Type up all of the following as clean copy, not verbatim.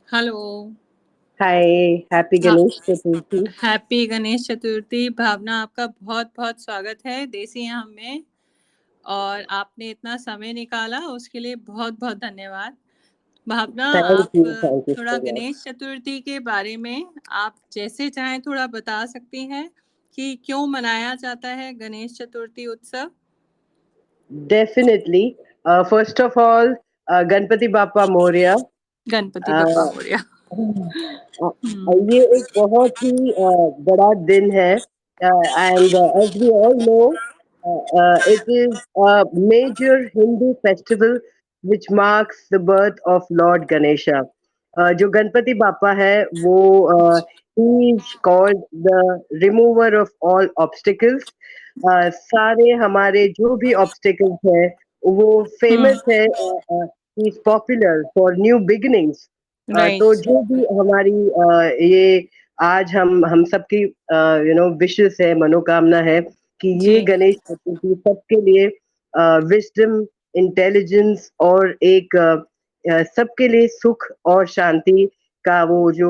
Hello. हाय। Happy हाँ, Ganesh Chaturthi. Happy Ganesh Chaturthi. भावना, आपका बहुत-बहुत स्वागत है देसी हम में और आपने इतना समय निकाला उसके लिए बहुत-बहुत धन्यवाद। भावना, आप थैंक यू थोड़ा सो मच। गणेश चतुर्थी के बारे में आप जैसे चाहें थोड़ा बता सकती हैं कि क्यों मनाया जाता है गणेश चतुर्थी उत्सव? Definitely. First of all, Ganpati बापा मोरया। गणपति अ, बप्पा मोरया। अ, हुँ, ये एक बहुत ही बड़ा दिन है, and as we all know, it is a major Hindu festival which marks the birth of lord Ganesha. जो गणपति बापा है वो ही is called the remover of all obstacles. सारे हमारे जो भी ऑब्स्टिकल्स है वो हुँ, फेमस है। He is popular for new beginnings. तो राइट। जो भी हमारी ये आज हम सबकी विशेष है, मनोकामना है कि ये जी, गणेश चतुर्थी सबके लिए विजडम, इंटेलिजेंस और एक सबके लिए सुख और शांति का वो जो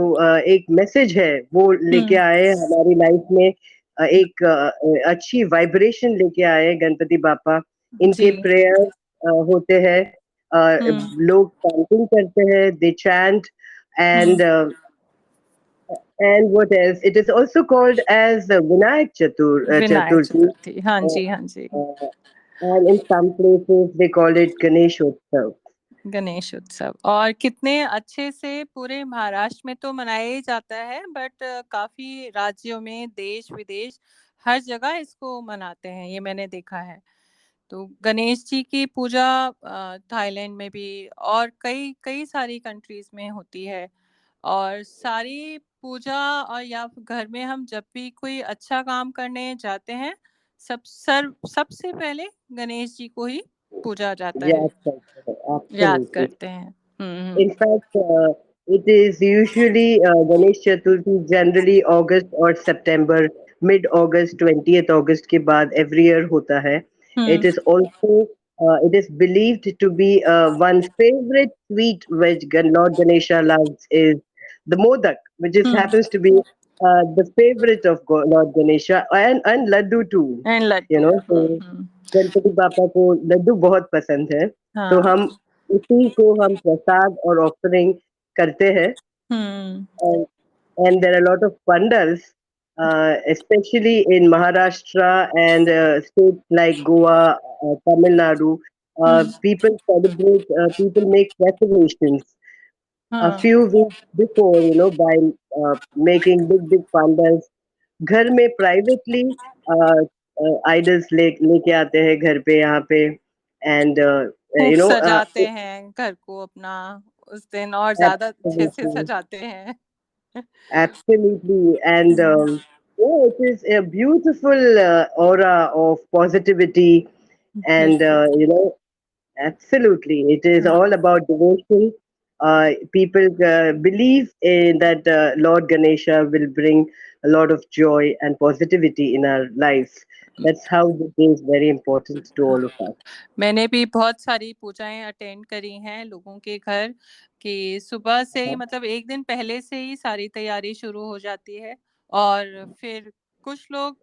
एक मैसेज है वो लेके हुँ, आए हमारी लाइफ में। एक अच्छी वाइब्रेशन लेके आए गणपति बापा। जी, इनके प्रेयर होते हैं, हुँ, लोग चैंटिंग करते हैं, दे चैंट, हुँ। and and what else? It is also called as Vinayak Chaturthi, Chaturthi. हाँ uh, जी, हाँ जी। and in some places they call it Ganesh Utsav. Ganesh उत्सव और कितने अच्छे से पूरे महाराष्ट्र में तो मनाया ही जाता है, बट काफ़ी राज्यों में देश-विदेश हर जगह इसको मनाते हैं, ये मैंने देखा है। तो गणेश जी की पूजा थाईलैंड में भी और कई कई सारी कंट्रीज़ में होती है और सारी पूजा और या घर में हम जब भी कोई अच्छा काम करने जाते हैं, सबसे पहले गणेश जी को ही पूजा जाता है, Yes, याद absolutely. करते हैं। हुँ, हुँ। In fact, it is usually Ganesh Chaturthi generally August or September, mid-August, 20th August के बाद every year होता है. हुँ, It is also it is believed to be one favorite sweet which Lord Ganesha loves is the modak, which is hmm, happens to be the favorite of Lord Ganesha, and laddu too. And You laddu. know, हुँ, so हुँ। गणपति बापा को लड्डू बहुत पसंद है, तो हाँ। हम उसी को हम प्रसाद और ऑफरिंग करते हैं। हुँ, and, and there are a lot of pandals, especially in Maharashtra and states like Goa, Tamil Nadu. Hmm, People celebrate, people make preparations a हाँ। few weeks before, by making big pandals. घर में privately idols लेके आते हैं घर पे, यहाँ पे, एंड खूब यू नो सजाते हैं घर को अपना उस दिन और ज़्यादा अच्छे से एब्सोल्युटली, सजाते हैं। absolutely. And hmm, yeah, it is a beautiful aura of positivity. And, बिल्कुल। absolutely, it is hmm, all about devotion. People believe in that Lord Ganesha will bring a lot of joy and positivity in our lives. That's how this day is very important to all of us. मैंने भी बहुत सारी पूजाएँ attend करी हैं लोगों के घर कि सुबह से ही Uh-huh. मतलब 1 दिन पहले से ही सारी तैयारी शुरू हो जाती है और फिर कुछ लोग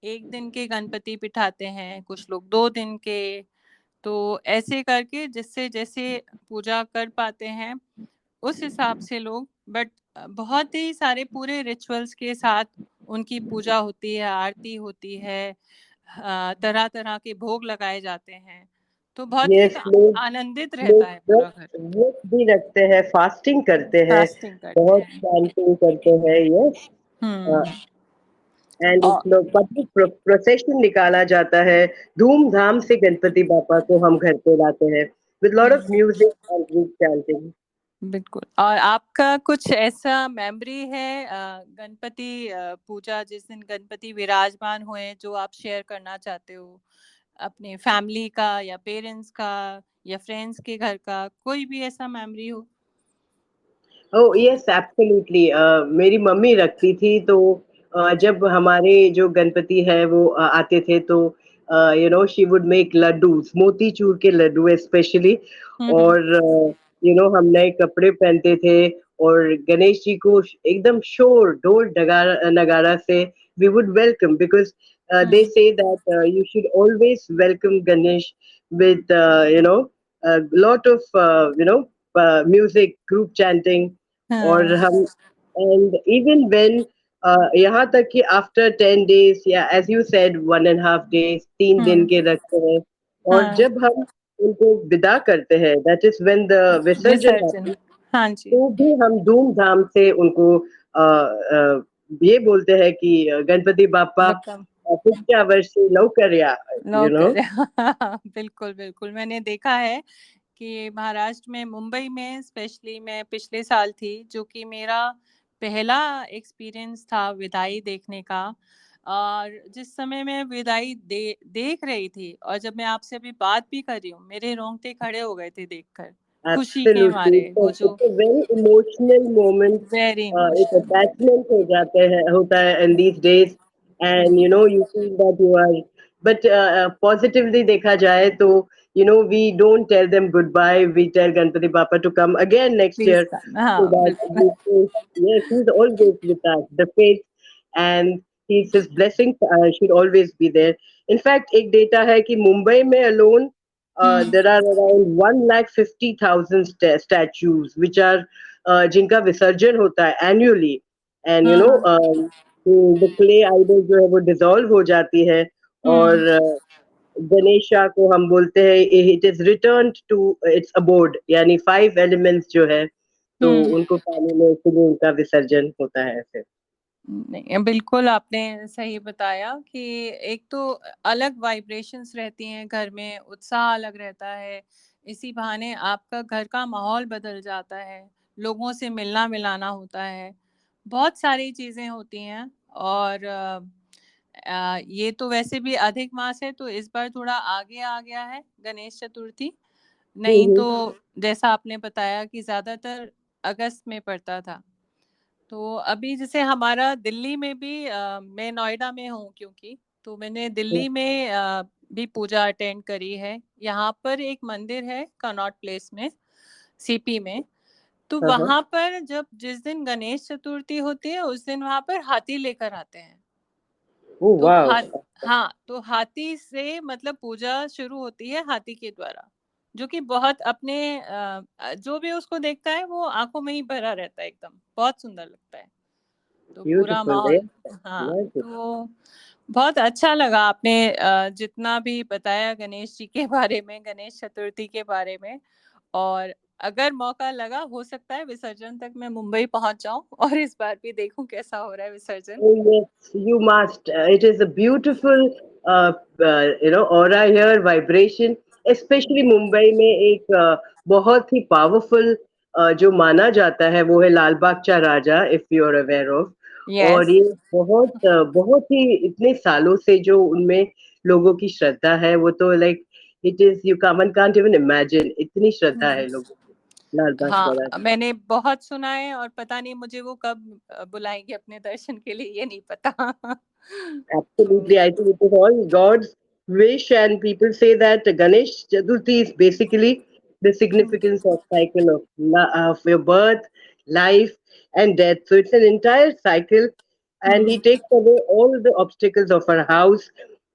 1 दिन के गणपति बिठाते हैं, कुछ लोग 2 दिन के, तो ऐसे करके जिससे जैसे पूजा कर पाते हैं, उस हिसाब से लोग बट बहुत ही सारे पूरे रिचुअल्स के साथ उनकी पूजा होती है, आरती होती है, तरह-तरह के भोग लगाए जाते हैं, तो बहुत ही Yes, लोग आनंदित रहता लोग है व्रत पूरा घर। व्रत भी रखते हैं, फास्टिंग करते हैं, फास्टिंग करते बहुत हैं। चैंटिंग करते हैं। यस। हुँ, एंड और लोग पब्लिक प्रोसेशन निकाला जाता है, धूमधाम से गणपति बापा को हम घर पे लाते हैं with lot of hmm, music and group chanting. बिल्कुल और आपका कुछ ऐसा मेमोरी है गणपति पूजा जिस दिन गणपति विराजमान हुए जो आप शेयर करना चाहते हो? अपने फैमिली का या पेरेंट्स का या फ्रेंड्स के घर का, कोई भी ऐसा मेमोरी हो? Oh yes, absolutely. मेरी मम्मी रखती थी, तो जब हमारे जो गणपति है वो आते थे, तो she would make laddus, motichoor के लड्डू स्पेशली। हुँ, हुँ। और हम नए कपड़े पहनते थे और गणेश जी को एकदम शोर ढोल नगारा नगारा से we would welcome because they hmm, say that you should always welcome Ganesh with a lot of music, group chanting, और हाँ, हम and even when यहाँ तक कि आफ्टर 10 days या एज यू सेड 1.5 days 3 दिन हुँ, के रखते हैं, और हाँ, जब हम उनको विदा करते हैं, दैट इज व्हेन द विसर्जन विसर्जन, हैपन, हाँ जी, तो भी हम धूमधाम से उनको ये बोलते हैं कि गणपति बापा वेलकम। पुष्या वर्षी लवकर्या, यू नो। नौकर बिल्कुल, बिल्कुल, मैंने देखा है कि महाराष्ट्र में, मुंबई में स्पेशली मैं पिछले साल थी, जो कि मेरा पहला एक्सपीरियंस था विदाई देखने का। और जिस समय मैं विदाई देख रही थी और जब मैं आपसे अभी बात भी कर रही हूँ, मेरे रोंगटे खड़े हो गए थे देखकर, खुशी के एब्सोल्युटली, मारे, वो जो it's a very emotional moment, very एक इमोशनल। अटैचमेंट हो जाते हैं होता है in these days, and you feel that you are, but positively देखा जाए तो we don't tell them goodbye, we tell Ganpati Bappa to come again next please year come, so हाँ, that बिल्कुल। yes, he's always with us, the faith and his blessings should always be there. In fact, एक data है कि मुंबई में alone hmm, there are around 150,000 statues which are जिनका विसर्जन होता है annually, and हाँ, हाँ, the clay idol जो है वो dissolve हो जाती है, हुँ, और गणेशा को हम बोलते हैं it is return to its abode, यानी 5 elements जो है, तो हुँ। उनको पानी में इसलिए उनका विसर्जन होता है फिर। नहीं, बिल्कुल आपने सही बताया कि एक तो अलग वाइब्रेशंस रहती हैं घर में, उत्साह अलग रहता है। इसी बहाने आपका घर का माहौल बदल जाता है, लोगों से मिलना-मिलाना होता है। बहुत सारी चीज़ें होती हैं और ये तो वैसे भी अधिक मास है तो इस बार थोड़ा आगे आ गया है गणेश चतुर्थी। नहीं हम्म। तो जैसा आपने बताया कि ज़्यादातर अगस्त में पड़ता था। तो अभी जैसे हमारा दिल्ली में भी मैं नोएडा में हूँ क्योंकि, तो मैंने दिल्ली में भी पूजा अटेंड करी है। यहाँ पर एक मंदिर है कनॉट प्लेस में, सीपी में, तो हाँ हाँ। वहाँ पर जब जिस दिन गणेश चतुर्थी होती है, उस दिन वहाँ पर हाथी लेकर आते हैं। ओह तो वाओ। हाँ, तो हाथी से मतलब पूजा शुरू होती है हाथी के द्वारा, जो कि बहुत अपने जो भी उसको देखता है वो आँखों में ही भरा रहता है एकदम, बहुत सुंदर लगता है। तो पूरा ब्यूटीफुल है। माहौल, हाँ, तो बहुत अच्छा लगा आपने जितना भी बताया गणेश जी के बारे में, गणेश चतुर्थी के बारे में। और अगर मौका लगा हो सकता है विसर्जन तक मैं मुंबई पहुँच जाऊँ और इस बार भी देखूँ कैसा हो रहा है विसर्जन। Oh yes, you must. It is a beautiful, aura here, vibration. Especially Mumbai में एक बहुत ही पावरफुल जो माना जाता है वो है Lal Baug cha Raja, if you are aware of. और यस। ये बहुत ही इतने सालों से जो उनमें लोगों की श्रद्धा है, वो तो like it is you one can't even imagine, इतनी श्रद्धा हुँ। है लोगों की लाल बाग चा हाँ, राजा। मैंने बहुत सुना है और पता नहीं मुझे वो कब बुलाएँगे अपने दर्शन के लिए, ये नहीं पता। तो Absolutely, I think it is all God's wish, and people say that Ganesh Chaturthi is basically the hmm, significance of cycle of of your birth, life, and death. So it's an entire cycle, and hmm, He takes away all the obstacles of our house.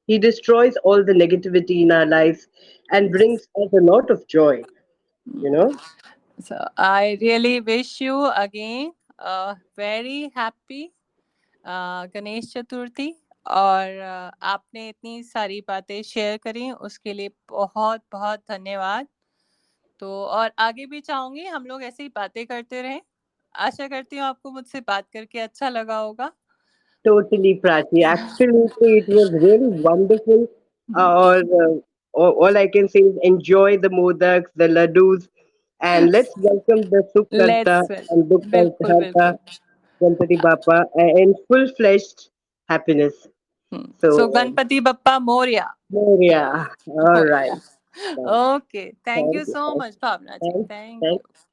He destroys all the negativity in our lives and brings us a lot of joy. You hmm. know. So I really wish you again a very happy Ganesh Chaturthi और आपने इतनी सारी बातें share करी उसके लिए बहुत-बहुत धन्यवाद। तो और आगे भी चाहूँगी हम लोग ऐसे ही बातें करते रहें। आशा करती हूँ आपको मुझसे बात करके अच्छा लगा होगा। Totally, Prachi. Absolutely, it was really wonderful. Or all I can say is enjoy the modaks, the laddus, and let's welcome the Sukkarta let's and बिल्कुल, Dukkarta बिल्कुल। Ganpati Bappa in full-fledged happiness. So So, Ganpati Bappa Morya. Moria. All right. Morya. Thank okay, thank you you. So much Bhavna ji. Thanks. Thank Thanks. You.